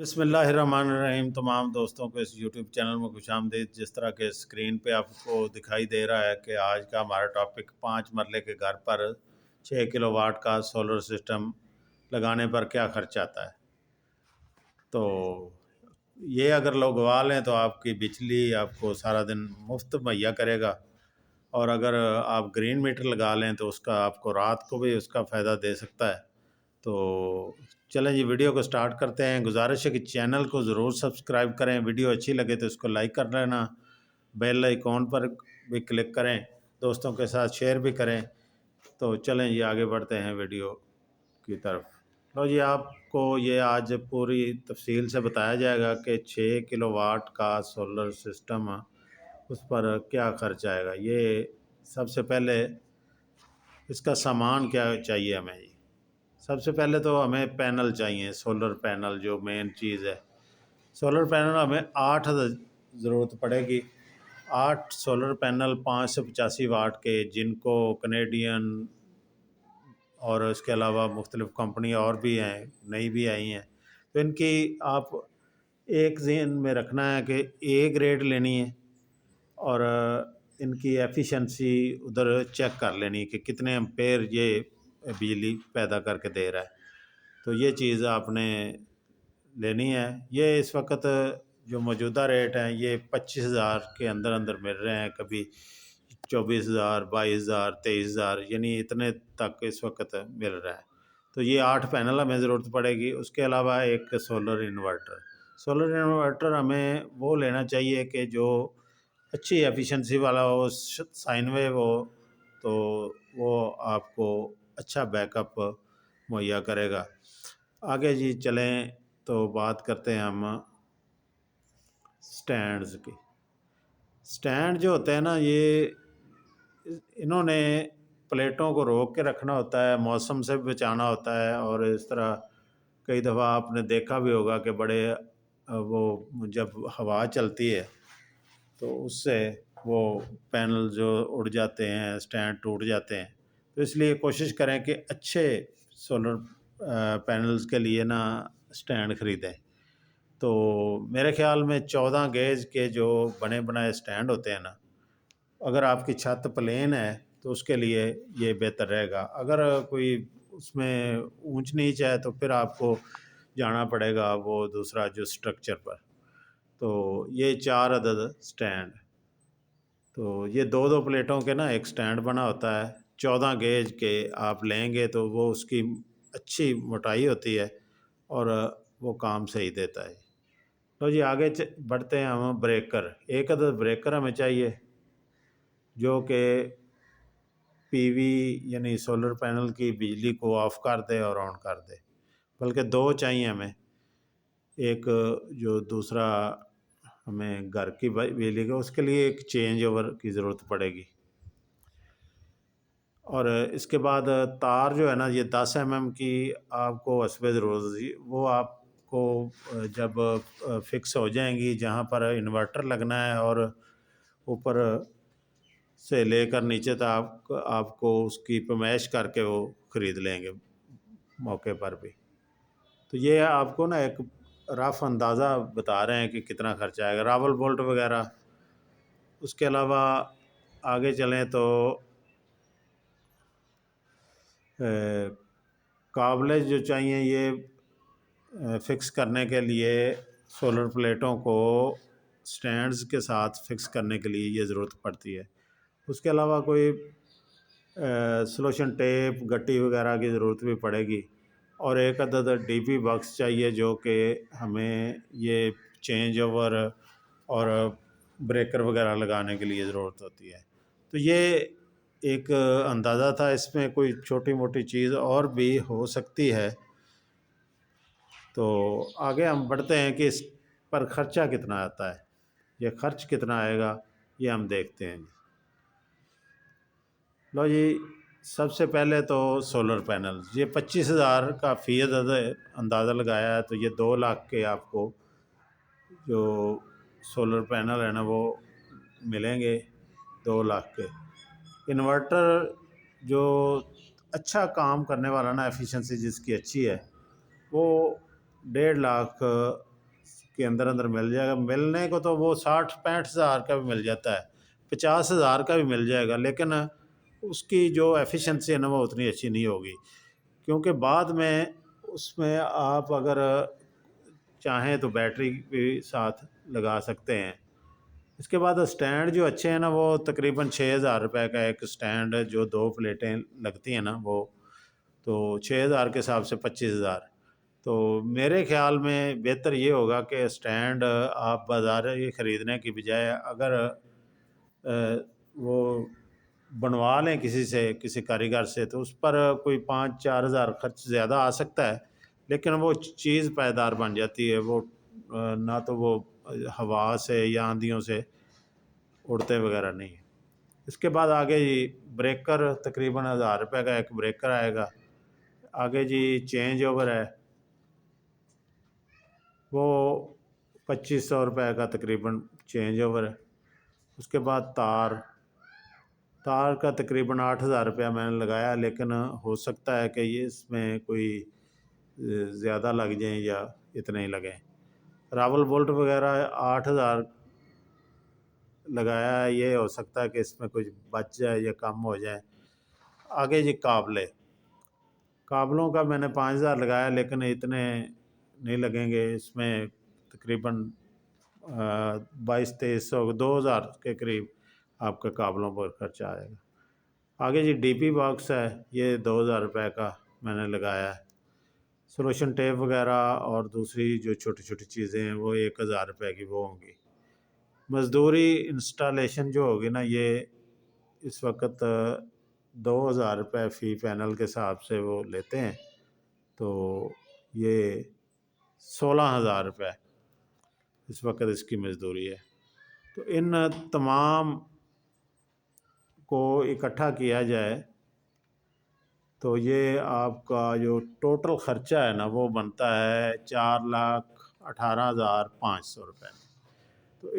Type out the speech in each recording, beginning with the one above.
बिस्मिल्लाहिर्रहमानिर्रहीम। तमाम दोस्तों को इस यूट्यूब चैनल में खुशामदीद। जिस तरह के स्क्रीन पे आपको दिखाई दे रहा है कि आज का हमारा टॉपिक 5 मरले के घर पर 6 किलोवाट का सोलर सिस्टम लगाने पर क्या खर्च आता है। तो ये अगर लगवा लें तो आपकी बिजली आपको सारा दिन मुफ्त मुहैया करेगा, और अगर आप ग्रीन मीटर लगा लें तो उसका आपको रात को भी उसका फ़ायदा दे सकता है। तो चलें जी, वीडियो को स्टार्ट करते हैं। गुजारिश है कि चैनल को ज़रूर सब्सक्राइब करें, वीडियो अच्छी लगे तो इसको लाइक कर लेना, बेल आइकॉन पर भी क्लिक करें, दोस्तों के साथ शेयर भी करें। तो चलें जी, आगे बढ़ते हैं वीडियो की तरफ। लो जी, आपको ये आज पूरी तफसील से बताया जाएगा कि 6 किलोवाट का सोलर सिस्टम उस पर क्या खर्च आएगा। ये सबसे पहले इसका सामान क्या चाहिए हमें जी। सबसे पहले तो हमें पैनल चाहिए, सोलर पैनल जो मेन चीज़ है। सोलर पैनल हमें 8 ज़रूरत पड़ेगी। 8 सोलर पैनल 585 वाट के, जिनको कनेडियन और इसके अलावा मुख्तलिफ़ कंपनी और भी हैं, नई भी आई हैं। तो इनकी आप एक ज़हन में रखना है कि ए ग्रेड लेनी है, और इनकी एफिशिएंसी उधर चेक कर लेनी कि कितने एम्पेयर ये बिजली पैदा करके दे रहा है। तो ये चीज़ आपने लेनी है। ये इस वक्त जो मौजूदा रेट हैं ये 25,000 के अंदर अंदर मिल रहे हैं, कभी 24,000, 22,000, 23,000, यानी इतने तक इस वक्त मिल रहा है। तो ये 8 पैनल हमें ज़रूरत पड़ेगी। उसके अलावा एक सोलर इन्वर्टर। सोलर इन्वर्टर हमें वो लेना चाहिए कि जो अच्छी एफिशिएंसी वाला हो, साइन वेव हो, तो वो आपको अच्छा बैकअप मुहैया करेगा। आगे जी चलें तो बात करते हैं हम स्टैंड्स की। स्टैंड जो होते हैं ना, ये इन्होंने प्लेटों को रोक के रखना होता है, मौसम से भी बचाना होता है, और इस तरह कई दफ़ा आपने देखा भी होगा कि बड़े वो जब हवा चलती है तो उससे वो पैनल जो उड़ जाते हैं, स्टैंड टूट जाते हैं। तो इसलिए कोशिश करें कि अच्छे सोलर पैनल्स के लिए ना स्टैंड ख़रीदें। तो मेरे ख़्याल में 14 गेज के जो बने बनाए स्टैंड होते हैं ना, अगर आपकी छत प्लेन है तो उसके लिए ये बेहतर रहेगा। अगर कोई उसमें ऊंच नीच है तो फिर आपको जाना पड़ेगा वो दूसरा जो स्ट्रक्चर पर। तो ये 4 अदद स्टैंड, तो ये दो दो प्लेटों के ना एक स्टैंड बना होता है। 14 गेज के आप लेंगे तो वो उसकी अच्छी मोटाई होती है और वो काम सही देता है। तो जी आगे बढ़ते हैं हम। ब्रेकर, एक अदद ब्रेकर हमें चाहिए जो कि पीवी यानी सोलर पैनल की बिजली को ऑफ कर दे और ऑन कर दे। बल्कि दो चाहिए हमें। एक जो दूसरा हमें घर की बिजली का, उसके लिए एक चेंज ओवर की ज़रूरत पड़ेगी। और इसके बाद तार जो है ना, ये 10 mm की आपको वस्फ़े ज़रूरत होगी। वो आपको जब फिक्स हो जाएंगी जहाँ पर इन्वर्टर लगना है और ऊपर से लेकर नीचे तक आपको उसकी पैमाइश करके वो ख़रीद लेंगे मौके पर भी। तो ये आपको ना एक रफ़ अंदाज़ा बता रहे हैं कि कितना खर्चा आएगा, रावल बोल्ट वगैरह। उसके अलावा आगे चलें तो काबलेज जो चाहिए, ये फ़िक्स करने के लिए सोलर प्लेटों को स्टैंड्स के साथ फ़िक्स करने के लिए ये ज़रूरत पड़ती है। उसके अलावा कोई सॉल्यूशन टेप, गट्टी वगैरह की ज़रूरत भी पड़ेगी। और एक अदद डीपी बॉक्स चाहिए जो कि हमें ये चेंज ओवर और ब्रेकर वगैरह लगाने के लिए ज़रूरत होती है। तो ये एक अंदाज़ा था, इसमें कोई छोटी मोटी चीज़ और भी हो सकती है। तो आगे हम बढ़ते हैं कि इस पर ख़र्चा कितना आता है, ये खर्च कितना आएगा ये हम देखते हैं। लो जी, सबसे पहले तो सोलर पैनल, ये 25,000 का फ़ीसद अंदाज़ा लगाया है। तो ये 2 लाख के आपको जो सोलर पैनल है ना वो मिलेंगे, 2 लाख के। इन्वर्टर जो अच्छा काम करने वाला ना, एफिशिएंसी जिसकी अच्छी है, वो 1.5 लाख के अंदर अंदर मिल जाएगा। मिलने को तो वो 60-65 हज़ार का भी मिल जाता है, 50 हज़ार का भी मिल जाएगा, लेकिन उसकी जो एफिशिएंसी है ना वो उतनी अच्छी नहीं होगी, क्योंकि बाद में उसमें आप अगर चाहें तो बैटरी भी साथ लगा सकते हैं। इसके बाद स्टैंड जो अच्छे हैं ना, वो तकरीबन 6,000 रुपये का एक स्टैंड है, जो 2 प्लेटें लगती हैं ना वो, तो 6,000 के हिसाब से 25,000। तो मेरे ख़्याल में बेहतर ये होगा कि स्टैंड आप बाज़ार ये ख़रीदने की बजाय अगर वो बनवा लें किसी से, किसी कारीगर से, तो उस पर कोई 5-4 हज़ार खर्च ज़्यादा आ सकता है, लेकिन वो चीज़ पायदार बन जाती है। वो ना तो वो हवा से या आंधियों से उड़ते वगैरह नहीं है। इसके बाद आगे जी ब्रेकर, तकरीबन 1,000 रुपये का एक ब्रेकर आएगा। आगे जी चेंज ओवर है, वो 2,500 रुपये का तकरीबन चेंज ओवर है। उसके बाद तार का तकरीबन 8,000 रुपया मैंने लगाया, लेकिन हो सकता है कि ये इसमें कोई ज़्यादा लग जाएं या इतने ही लगें। रावल बोल्ट वगैरह 8,000 लगाया है, ये हो सकता है कि इसमें कुछ बच जाए या कम हो जाए। आगे जी काबलों का मैंने 5,000 लगाया, लेकिन इतने नहीं लगेंगे। इसमें तकरीबन 2200-2300 2,000 के करीब आपका काबलों पर खर्चा आएगा। आगे जी डीपी बॉक्स है, ये 2,000 रुपये का मैंने लगाया है। सोल्यूशन टेप वगैरह और दूसरी जो छोटी छोटी चीज़ें हैं वो 1,000 रुपये की वो होंगी। मज़दूरी इंस्टॉलेशन जो होगी ना, ये इस वक्त 2,000 रुपये फ़ी पैनल के हिसाब से वो लेते हैं, तो ये 16,000 रुपये इस वक्त इसकी मज़दूरी है। तो इन तमाम को इकट्ठा किया जाए तो ये आपका जो टोटल ख़र्चा है ना वो बनता है 4,18,500 रुपये। तो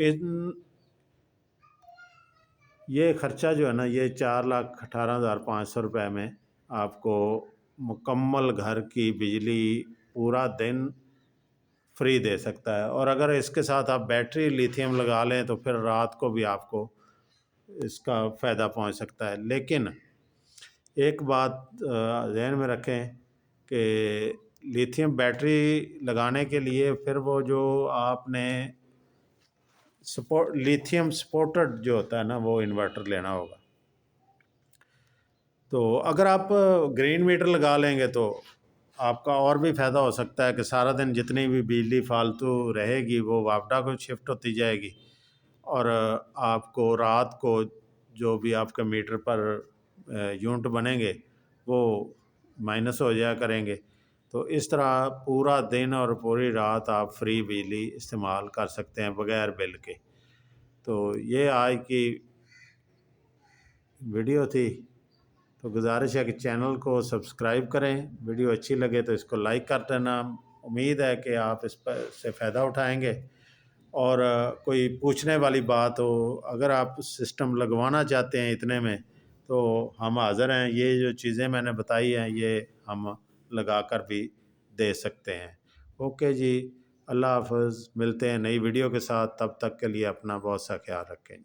ये ख़र्चा जो है ना, ये 4,18,500 रुपये में आपको मुकम्मल घर की बिजली पूरा दिन फ्री दे सकता है। और अगर इसके साथ आप बैटरी लिथियम लगा लें तो फिर रात को भी आपको इसका फ़ायदा पहुंच सकता है। लेकिन एक बात ध्यान में रखें कि लिथियम बैटरी लगाने के लिए फिर वो जो आपने लिथियम सपोर्टेड जो होता है ना वो इन्वर्टर लेना होगा। तो अगर आप ग्रीन मीटर लगा लेंगे तो आपका और भी फ़ायदा हो सकता है कि सारा दिन जितनी भी बिजली फालतू रहेगी वो वापडा को शिफ्ट होती जाएगी, और आपको रात को जो भी आपके मीटर पर यूनिट बनेंगे वो माइनस हो जाया करेंगे। तो इस तरह पूरा दिन और पूरी रात आप फ्री बिजली इस्तेमाल कर सकते हैं बग़ैर बिल के। तो ये आज की वीडियो थी। तो गुजारिश है कि चैनल को सब्सक्राइब करें, वीडियो अच्छी लगे तो इसको लाइक कर देना। उम्मीद है कि आप इस पर से फ़ायदा उठाएंगे। और कोई पूछने वाली बात हो, अगर आप सिस्टम लगवाना चाहते हैं इतने में, तो हम हाज़िर हैं। ये जो चीज़ें मैंने बताई हैं ये हम लगा कर भी दे सकते हैं। ओके जी, अल्लाह हाफ़िज़। मिलते हैं नई वीडियो के साथ, तब तक के लिए अपना बहुत सा ख्याल रखें।